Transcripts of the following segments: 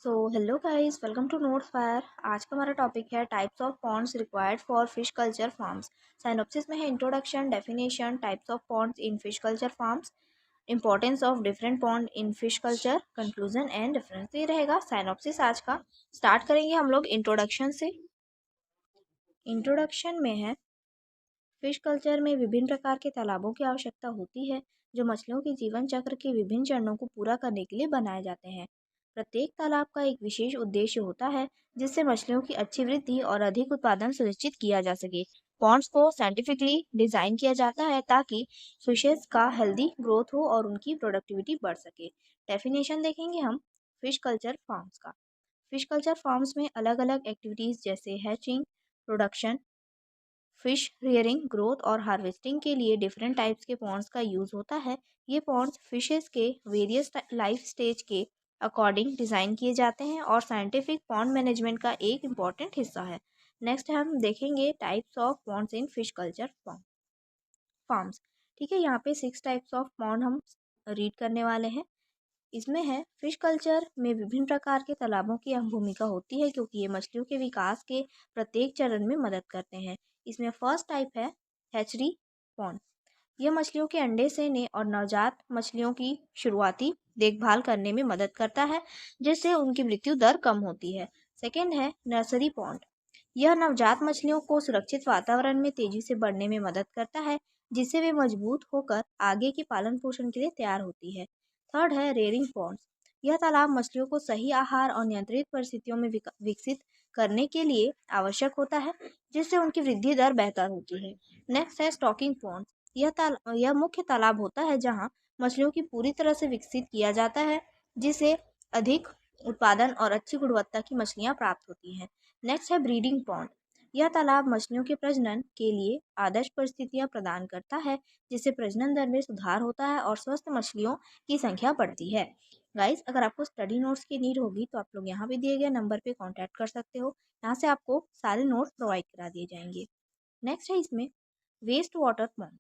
So hello guys, welcome to Notes Fire. आज का हमारा टॉपिक है types of ponds required for fish culture farms. Synopsis में है introduction, definition, types of ponds in fish culture farms, importance of different pond in fish culture, conclusion and difference. ये रहेगा synopsis आज का। स्टार्ट करेंगे हम लोग इंट्रोडक्शन से। इंट्रोडक्शन में है फिश कल्चर में विभिन्न प्रकार के तालाबों की आवश्यकता होती है जो मछलियों के जीवन चक्र के विभिन्न चरणों को पूरा करने के लिए बनाए जाते हैं। प्रत्येक तालाब का एक विशेष उद्देश्य होता है जिससे मछलियों की अच्छी वृद्धि और अधिक उत्पादन सुनिश्चित किया जा सके। पॉन्ड्स को साइंटिफिकली डिजाइन किया जाता है ताकि फिशेस का हेल्दी ग्रोथ हो और उनकी प्रोडक्टिविटी बढ़ सके। डेफिनेशन देखेंगे हम फिश कल्चर फार्म्स का। फिश कल्चर फार्म्स में अलग अलग एक्टिविटीज जैसे hatching, production, fish rearing, growth और हार्वेस्टिंग के लिए डिफरेंट टाइप्स के पॉन्ड्स का यूज होता है। ये पॉन्ड्स फिशेस के वेरियस लाइफ स्टेज के अकॉर्डिंग डिज़ाइन किए जाते हैं और साइंटिफिक पॉन्ड मैनेजमेंट का एक इम्पॉर्टेंट हिस्सा है। नेक्स्ट हम देखेंगे types of ponds in fish culture farms. ठीक है, यहाँ पे 6 टाइप्स ऑफ पॉन्ड हम रीड करने वाले हैं। इसमें है फिश कल्चर में विभिन्न प्रकार के तालाबों की अहम भूमिका होती है क्योंकि ये मछलियों के विकास के प्रत्येक चरण में मदद करते हैं। इसमें फर्स्ट टाइप है हैचरी पॉन्ड। यह मछलियों के अंडे सेने और नवजात मछलियों की शुरुआती देखभाल करने में मदद करता है जिससे उनकी मृत्यु दर कम होती है। सेकेंड है नर्सरी पॉन्ड। यह नवजात मछलियों को सुरक्षित वातावरण में तेजी से बढ़ने में मदद करता है जिससे वे मजबूत होकर आगे के पालन पोषण के लिए तैयार होती है। थर्ड है रेयरिंग पॉन्ड्स। यह तालाब मछलियों को सही आहार और नियंत्रित परिस्थितियों में विकसित करने के लिए आवश्यक होता है जिससे उनकी वृद्धि दर बेहतर होती है। नेक्स्ट है स्टॉकिंग पॉन्ड्स। यह मुख्य तालाब होता है जहां मछलियों की पूरी तरह से विकसित किया जाता है जिससे अधिक उत्पादन और अच्छी गुणवत्ता की मछलियां प्राप्त होती हैं। नेक्स्ट है ब्रीडिंग पॉन्ड। यह तालाब मछलियों के प्रजनन के लिए आदर्श परिस्थितियां प्रदान करता है जिससे प्रजनन दर में सुधार होता है और स्वस्थ मछलियों की संख्या बढ़ती है। गाइस, अगर आपको स्टडी नोट्स की नीड होगी तो आप लोग यहाँ पे दिए गए नंबर पे कांटेक्ट कर सकते हो। यहाँ से आपको सारे नोट्स प्रोवाइड करा दिए जाएंगे। नेक्स्ट है इसमें वेस्ट वाटर पॉन्ड।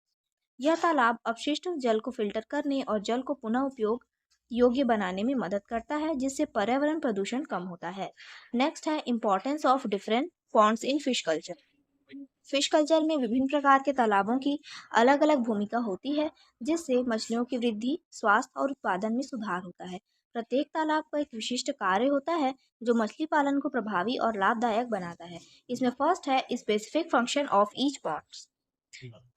यह तालाब अपशिष्ट जल को फिल्टर करने और जल को पुनः उपयोग योग्य बनाने में मदद करता है जिससे पर्यावरण प्रदूषण कम होता है। नेक्स्ट है importance of different ponds in fish culture. Fish culture में विभिन्न प्रकार के तालाबों की अलग अलग भूमिका होती है जिससे मछलियों की वृद्धि, स्वास्थ्य और उत्पादन में सुधार होता है। प्रत्येक तालाब का एक विशिष्ट कार्य होता है जो मछली पालन को प्रभावी और लाभदायक बनाता है। इसमें फर्स्ट है specific function of each pond.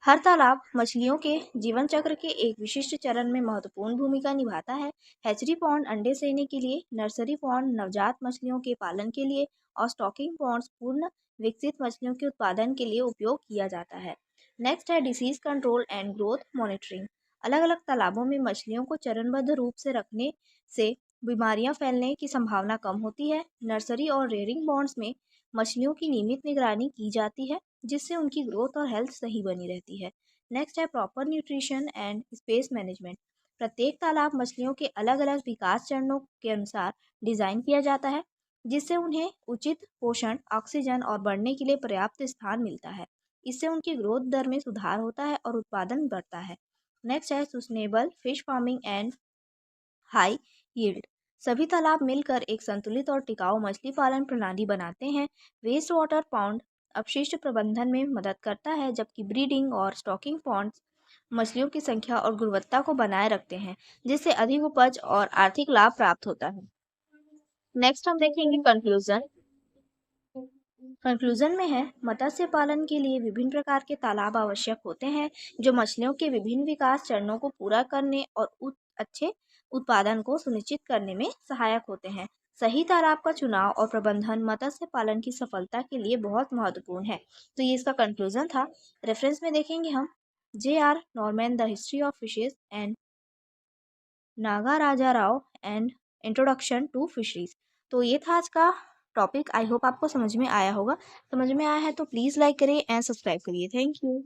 हर तालाब मछलियों के जीवन चक्र के एक विशिष्ट चरण में महत्वपूर्ण भूमिका निभाता है। हैचरी पॉन्ड अंडे सेने के लिए, नर्सरी पॉन्ड नवजात मछलियों के पालन के लिए और स्टॉकिंग पॉन्ड्स पूर्ण विकसित मछलियों के उत्पादन के लिए उपयोग किया जाता है। नेक्स्ट है disease control and growth monitoring. अलग अलग तालाबों में मछलियों को चरणबद्ध रूप से रखने से बीमारियां फैलने की संभावना कम होती है। नर्सरी और रेयरिंग पॉन्ड्स में मछलियों की नियमित निगरानी की जाती है जिससे उनकी ग्रोथ और हेल्थ सही बनी रहती है। नेक्स्ट है proper nutrition and space management. प्रत्येक तालाब मछलियों के अलग अलग विकास चरणों के अनुसार डिजाइन किया जाता है जिससे उन्हें उचित पोषण, ऑक्सीजन और बढ़ने के लिए पर्याप्त स्थान मिलता है। इससे उनकी ग्रोथ दर में सुधार होता है और उत्पादन बढ़ता है। नेक्स्ट है sustainable fish farming and high yield. सभी तालाब मिलकर एक संतुलित और टिकाऊ मछली पालन प्रणाली बनाते हैं। वेस्ट वाटर पॉन्ड अपशिष्ट प्रबंधन में मदद करता है जबकि ब्रीडिंग और स्टॉकिंग पॉन्ड्स मछलियों की संख्या और गुणवत्ता को बनाए रखते हैं जिससे अधिक उपज और आर्थिक लाभ प्राप्त होता है। नेक्स्ट हम देखेंगे कंक्लूजन। कंक्लूजन में है मत्स्य पालन के लिए विभिन्न प्रकार के तालाब आवश्यक होते हैं जो मछलियों के विभिन्न विकास चरणों को पूरा करने और अच्छे उत्पादन को सुनिश्चित करने में सहायक होते हैं। सही तालाब का चुनाव और प्रबंधन मत्स्य पालन की सफलता के लिए बहुत महत्वपूर्ण है। तो ये इसका कंक्लूजन था। रेफरेंस में देखेंगे हम J.R. Norman the history of fishes and Naga Raja Rao and introduction to fisheries. तो ये था आज का टॉपिक। आई होप आपको समझ में आया होगा। समझ में आया है तो प्लीज़ लाइक करिए एंड सब्सक्राइब करिए। Thank you.